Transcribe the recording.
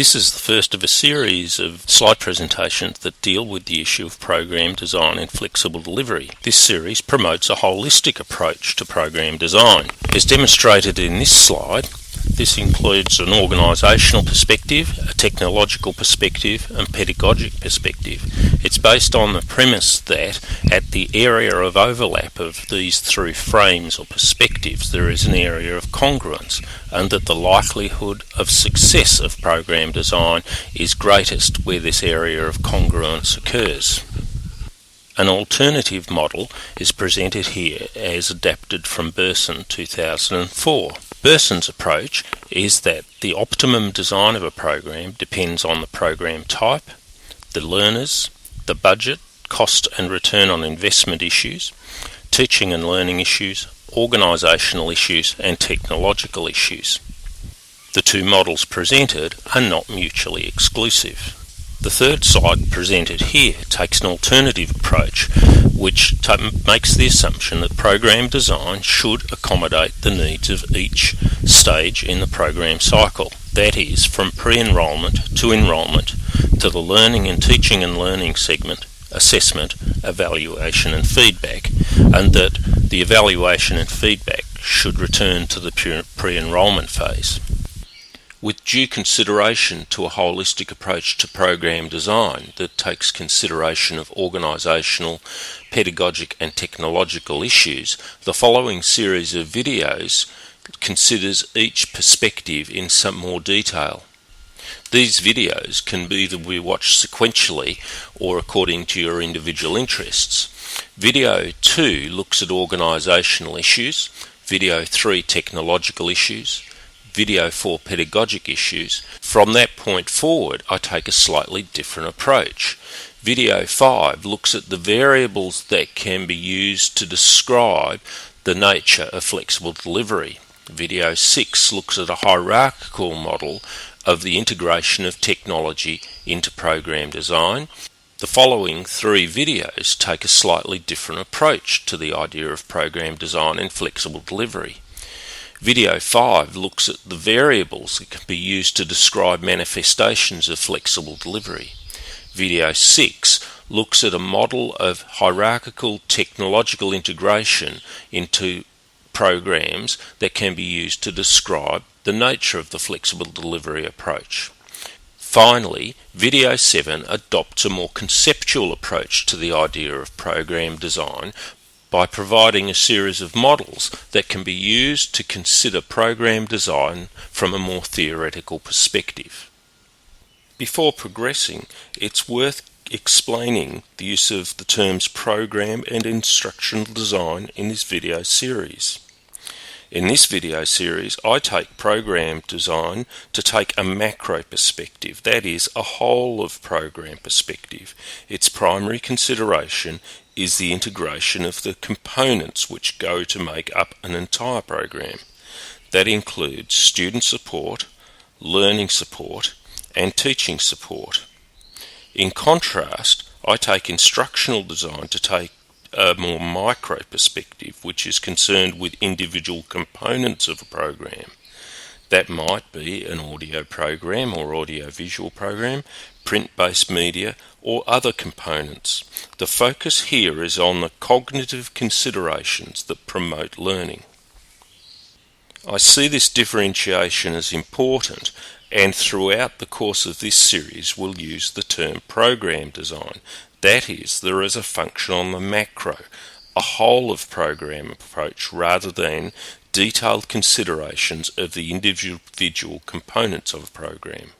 This is the first of a series of slide presentations that deal with the issue of program design and flexible delivery. This series promotes a holistic approach to program design. As demonstrated in this slide, this includes an organisational perspective, a technological perspective and pedagogic perspective. It's based on the premise that at the area of overlap of these three frames or perspectives there is an area of congruence, and that the likelihood of success of program design is greatest where this area of congruence occurs. An alternative model is presented here as adapted from Berson 2004. Berson's approach is that the optimum design of a program depends on the program type, the learners, the budget, cost and return on investment issues, teaching and learning issues, organisational issues and technological issues. The two models presented are not mutually exclusive. The third slide presented here takes an alternative approach which makes the assumption that program design should accommodate the needs of each stage in the program cycle. That is, from pre-enrolment to enrolment, to the learning and teaching and learning segment, assessment, evaluation and feedback, and that the evaluation and feedback should return to the pre-enrolment phase. With due consideration to a holistic approach to program design that takes consideration of organisational, pedagogic and technological issues, the following series of videos considers each perspective in some more detail. These videos can either be watched sequentially or according to your individual interests. Video 2 looks at organisational issues, Video 3 technological issues, Video 4 pedagogic issues. From that point forward, I take a slightly different approach. Video 5 looks at the variables that can be used to describe the nature of flexible delivery. Video 6 looks at a hierarchical model of the integration of technology into program design. The following three videos take a slightly different approach to the idea of program design and flexible delivery. Video 5 looks at the variables that can be used to describe manifestations of flexible delivery. Video 6 looks at a model of hierarchical technological integration into programs that can be used to describe the nature of the flexible delivery approach. Finally, Video 7 adopts a more conceptual approach to the idea of program design by providing a series of models that can be used to consider program design from a more theoretical perspective. Before progressing, it's worth explaining the use of the terms program and instructional design in this video series. In this video series, I take program design to take a macro perspective, that is, a whole of program perspective. Its primary consideration is the integration of the components which go to make up an entire program. That includes student support, learning support, and teaching support. In contrast, I take instructional design to take a more micro perspective, which is concerned with individual components of a program. That might be an audio program or audio-visual program, print-based media, or other components. The focus here is on the cognitive considerations that promote learning. I see this differentiation as important, and throughout the course of this series we'll use the term program design. That is, there is a function on the macro, a whole of program approach, rather than detailed considerations of the individual components of a program.